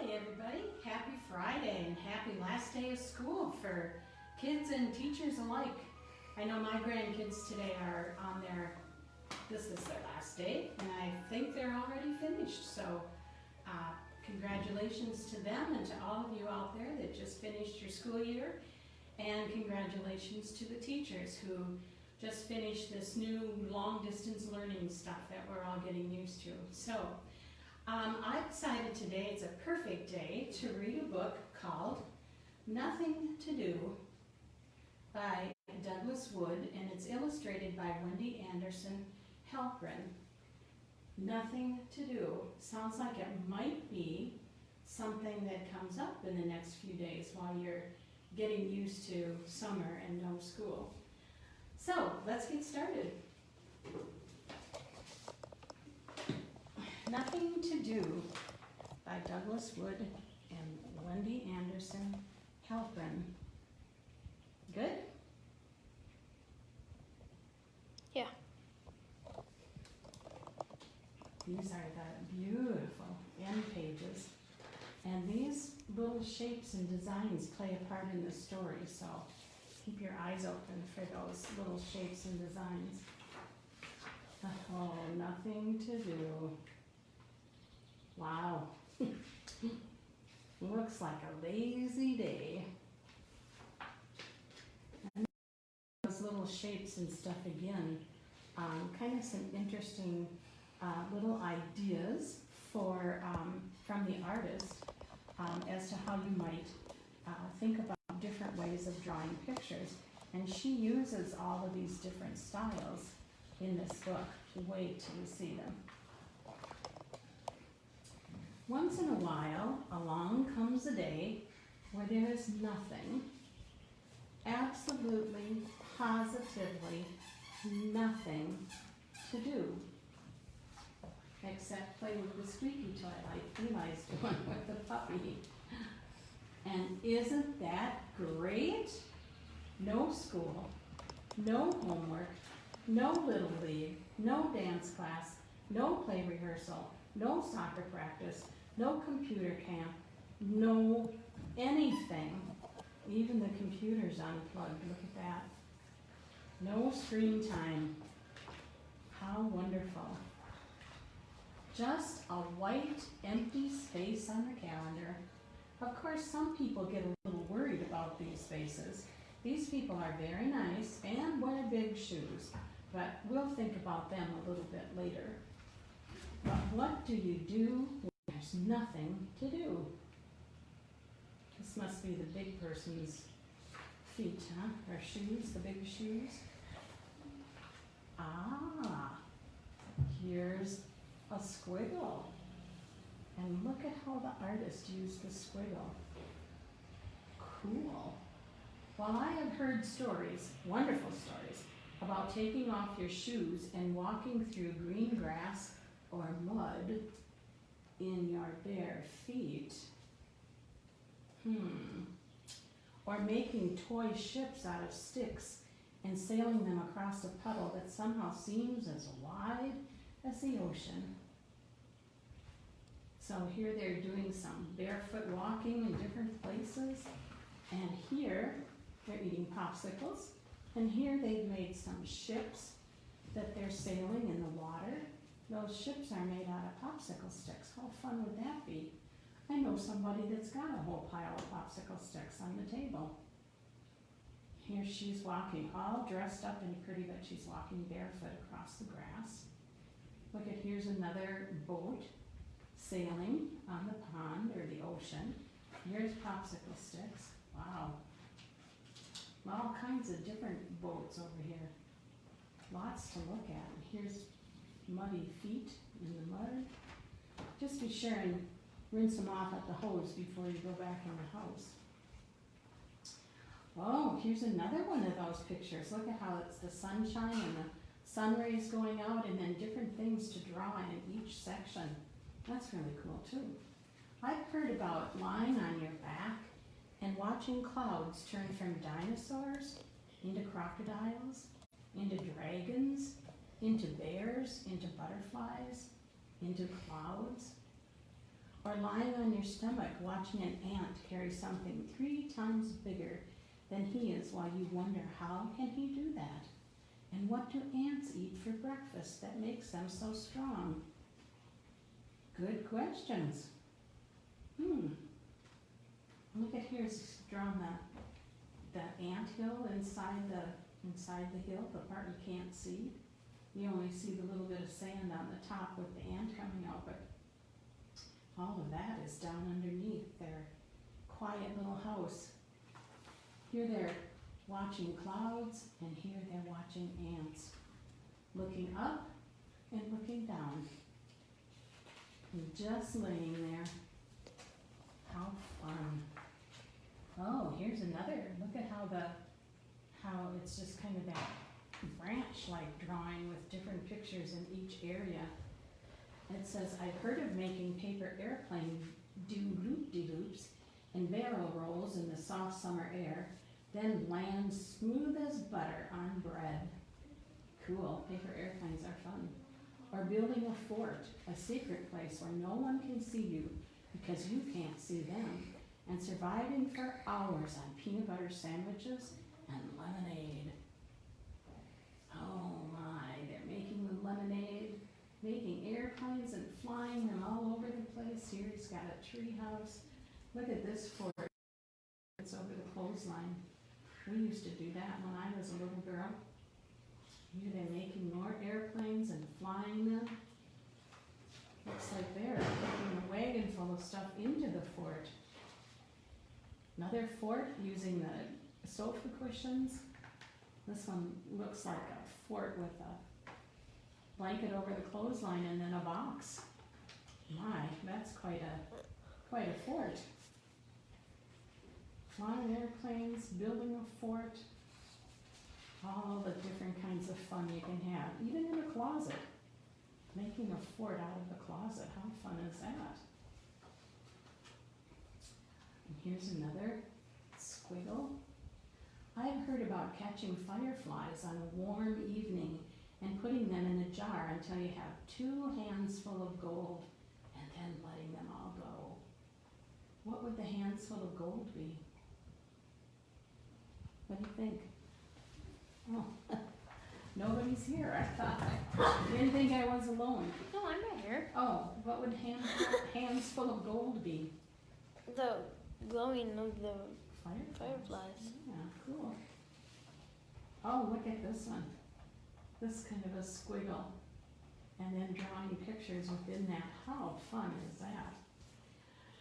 Hi everybody, happy Friday and happy last day of school for kids and teachers alike. I know my grandkids today are on this is their last day and I think they're already finished. So congratulations to them and to all of you out there that just finished your school year. And congratulations to the teachers who just finished this new long distance learning stuff that we're all getting used to. So I decided today it's a perfect day to read a book called Nothing to Do by Douglas Wood, and it's illustrated by Wendy Halperin. Nothing to do. Sounds like it might be something that comes up in the next few days while you're getting used to summer and no school. So let's get started. Nothing to Do by Douglas Wood and Wendy Halperin. Good? Yeah. These are the beautiful end pages. And these little shapes and designs play a part in the story, so keep your eyes open for those little shapes and designs. Oh, nothing to do. Wow. Looks like a lazy day. And those little shapes and stuff again, kind of some interesting little ideas for from the artist as to how you might think about different ways of drawing pictures. And she uses all of these different styles in this book. Wait till you see them. Once in a while, along comes a day where there is nothing, absolutely, positively nothing to do, except play with the squeaky toy like Eli's doing with the puppy. And isn't that great? No school, no homework, no little league, no dance class, no play rehearsal, no soccer practice, no computer camp, no anything. Even the computer's unplugged, look at that. No screen time. How wonderful. Just a white, empty space on the calendar. Of course, some people get a little worried about these spaces. These people are very nice and wear big shoes, but we'll think about them a little bit later. But what do you do when there's nothing to do? This must be the big person's feet, huh? Or shoes, the big shoes. Ah, here's a squiggle. And look at how the artist used the squiggle. Cool. Well, I have heard stories, wonderful stories, about taking off your shoes and walking through green grass or mud in your bare feet. Or making toy ships out of sticks and sailing them across a puddle that somehow seems as wide as the ocean. So here they're doing some barefoot walking in different places. And here they're eating popsicles. And here they've made some ships that they're sailing in the water. Those ships are made out of popsicle sticks. How fun would that be? I know somebody that's got a whole pile of popsicle sticks on the table. Here she's walking, all dressed up and pretty, but she's walking barefoot across the grass. Look at, here's another boat sailing on the pond or the ocean. Here's popsicle sticks. Wow. All kinds of different boats over here. Lots to look at. Here's muddy feet in the mud. Just be sure and rinse them off at the hose before you go back in the house. Oh, here's another one of those pictures. Look at how it's the sunshine and the sun rays going out and then different things to draw in each section. That's really cool too. I've heard about lying on your back and watching clouds turn from dinosaurs into crocodiles, into dragons, into bears, into butterflies, into clouds. Or Or lying on your stomach watching an ant carry something 3 times bigger than he is while you wonder how can he do that? And what do ants eat for breakfast that makes them so strong? Good questions. Look at here's drawn that ant hill inside the hill, the part you can't see. You only see the little bit of sand on the top with the ant coming out, but all of that is down underneath their quiet little house. Here they're watching clouds, and here they're watching ants, looking up and looking down, and just laying there. How fun. Oh, here's another. Look at how it's just kind of that branch-like drawing with different pictures in each area. It says, I've heard of making paper airplane do loop-de-loops and barrel rolls in the soft summer air, then land smooth as butter on bread. Cool, paper airplanes are fun. Or building a fort, a secret place where no one can see you because you can't see them, and surviving for hours on peanut butter sandwiches and lemonade. Oh my, they're making the lemonade, making airplanes and flying them all over the place. Here he's got a tree house. Look at this fort. It's over the clothesline. We used to do that when I was a little girl. Here they're making more airplanes and flying them. Looks like they're taking a wagon full of stuff into the fort. Another fort using the sofa cushions. This one looks like a fort with a blanket over the clothesline and then a box. My, that's quite a fort. Flying airplanes, building a fort, all the different kinds of fun you can have, even in a closet. Making a fort out of the closet, how fun is that? And here's another squiggle. I've heard about catching fireflies on a warm evening and putting them in a jar until you have 2 hands full of gold and then letting them all go. What would the hands full of gold be? What do you think? Oh, nobody's here, I thought. You didn't think I was alone. No, I'm right here. Oh, what would hands full of gold be? The glowing of the Fireflies. Yeah, cool. Oh, look at this one. This kind of a squiggle. And then drawing pictures within that. How fun is that?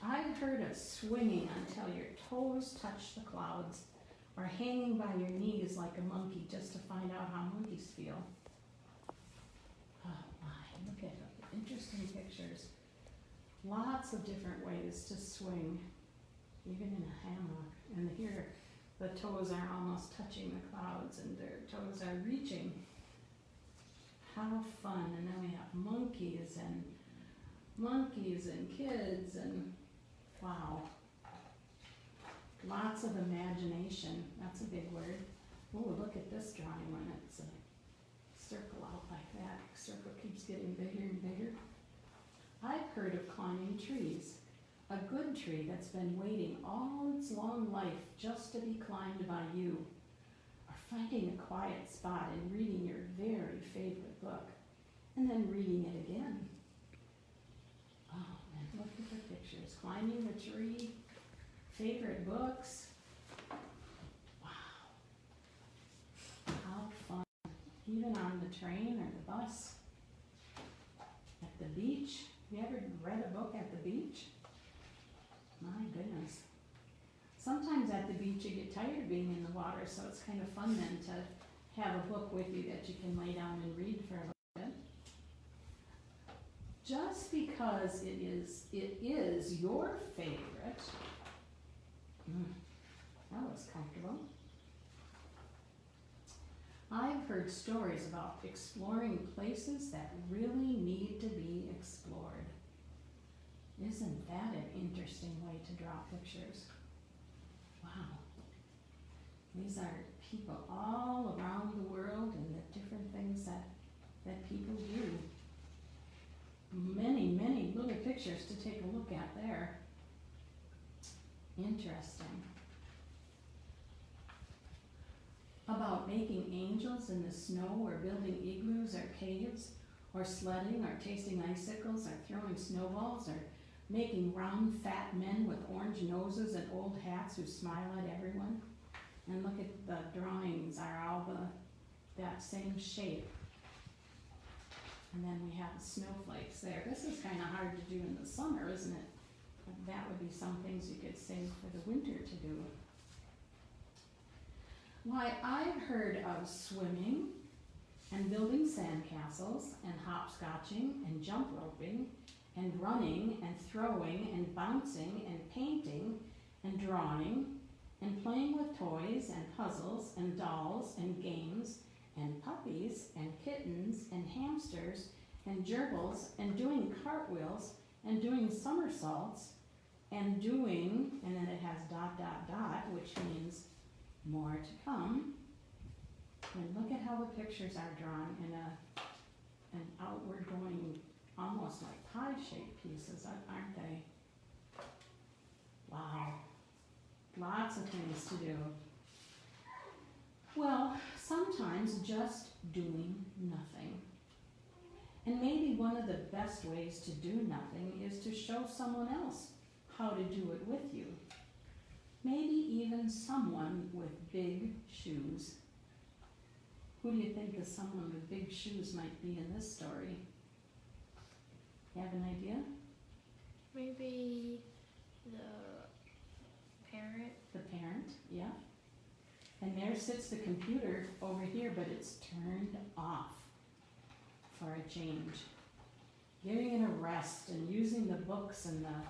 I've heard of swinging until your toes touch the clouds, or hanging by your knees like a monkey just to find out how monkeys feel. Oh my, look at the interesting pictures. Lots of different ways to swing, even in a hammock. And here, the toes are almost touching the clouds and their toes are reaching. How fun. And then we have monkeys and kids and wow. Lots of imagination. That's a big word. Oh, look at this drawing when it's a circle out like that. The circle keeps getting bigger and bigger. I've heard of climbing trees. A good tree that's been waiting all its long life just to be climbed by you. Or finding a quiet spot and reading your very favorite book. And then reading it again. Oh, and look at the pictures. Climbing the tree. Favorite books. Wow. How fun. Even on the train or the bus. At the beach. You ever read a book at the beach? My goodness. Sometimes at the beach you get tired of being in the water, so it's kind of fun then to have a book with you that you can lay down and read for a little bit. Just because it is your favorite. That was comfortable. I've heard stories about exploring places that really need to be explored. Isn't that an interesting way to draw pictures? Wow. These are people all around the world and the different things that people do. many, many little pictures to take a look at there. Interesting. About making angels in the snow, or building igloos or caves, or sledding, or tasting icicles, or throwing snowballs, or making round fat men with orange noses and old hats who smile at everyone. And look at the drawings are all that same shape. And then we have snowflakes there. This is kind of hard to do in the summer, isn't it? But that would be some things you could save for the winter to do. Why, I've heard of swimming and building sandcastles and hopscotching and jump roping and running and throwing and bouncing and painting and drawing and playing with toys and puzzles and dolls and games and puppies and kittens and hamsters and gerbils and doing cartwheels and doing somersaults and doing, and then it has ... which means more to come. And look at how the pictures are drawn in an outward going, almost like pie-shaped pieces, aren't they? Wow. Lots of things to do. Well, sometimes just doing nothing. And maybe one of the best ways to do nothing is to show someone else how to do it with you. Maybe even someone with big shoes. Who do you think the someone with big shoes might be in this story? You have an idea? Maybe the parent. The parent, yeah. And there sits the computer over here, but it's turned off for a change. Giving it a rest and using the books and the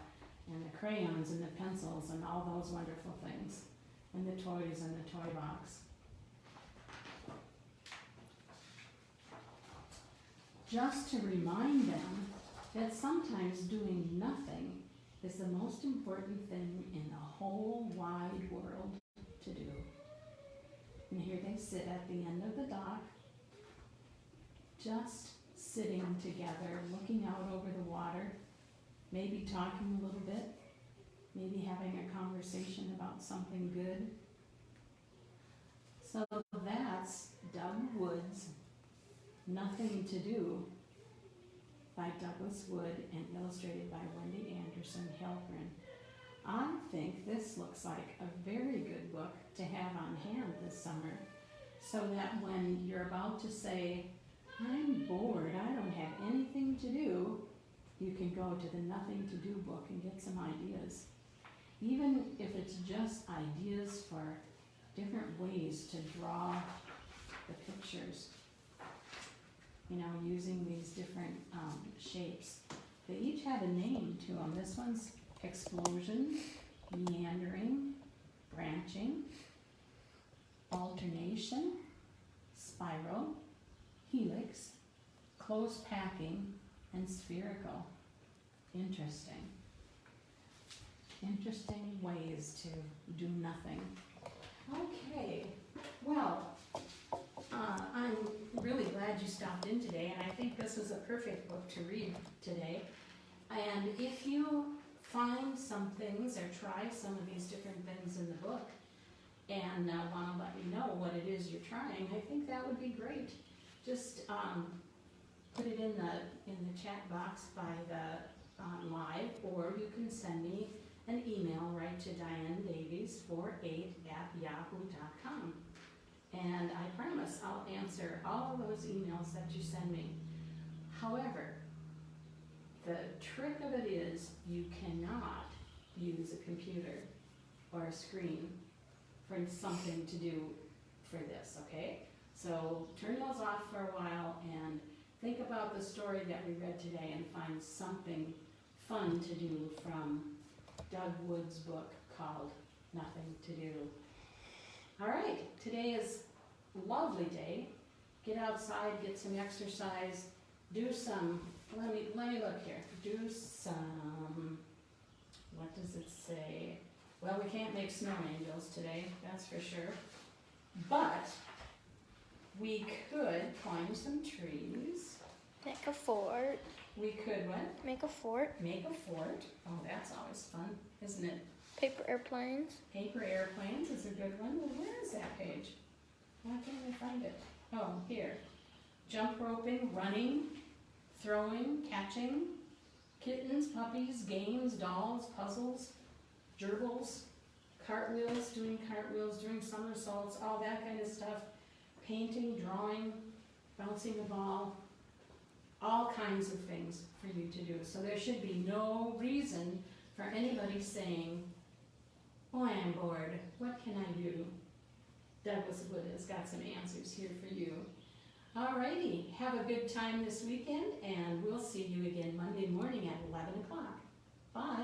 crayons and the pencils and all those wonderful things, and the toys and the toy box. Just to remind them that sometimes doing nothing is the most important thing in the whole wide world to do. And here they sit at the end of the dock, just sitting together, looking out over the water, maybe talking a little bit, maybe having a conversation about something good. So that's Doug Wood's Nothing to Do by Douglas Wood and illustrated by Wendy Anderson Halperin. I think this looks like a very good book to have on hand this summer, so that when you're about to say, I'm bored, I don't have anything to do, you can go to the Nothing to Do book and get some ideas. Even if it's just ideas for different ways to draw the pictures, you know, using these different shapes. They each have a name to them. This one's explosion, meandering, branching, alternation, spiral, helix, close packing, and spherical. Interesting. Interesting ways to do nothing. Okay, well, I'm really glad you stopped in today, and I think this is a perfect book to read today. And if you find some things or try some of these different things in the book and want to let me know what it is you're trying, I think that would be great. Just put it in the chat box by the live, or you can send me an email right to dianedavies48@yahoo.com. And I promise I'll answer all of those emails that you send me. However, the trick of it is you cannot use a computer or a screen for something to do for this, okay? So turn those off for a while and think about the story that we read today and find something fun to do from Doug Wood's book called Nothing to Do. All right, today is a lovely day. Get outside, get some exercise, do some, let me look here. Do some, what does it say? Well, we can't make snow angels today, that's for sure. But we could climb some trees. Make a fort. We could what? Make a fort. Make a fort. Oh, that's always fun, isn't it? Paper airplanes. Paper airplanes is a good one. Well, where is that page? Why can't I find it? Oh, here. Jump roping, running, throwing, catching, kittens, puppies, games, dolls, puzzles, gerbils, cartwheels, doing somersaults, all that kind of stuff. Painting, drawing, bouncing the ball, all kinds of things for you to do. So there should be no reason for anybody saying, boy, I'm bored, what can I do? Douglas Wood has got some answers here for you. Alrighty, have a good time this weekend, and we'll see you again Monday morning at 11 o'clock. Bye.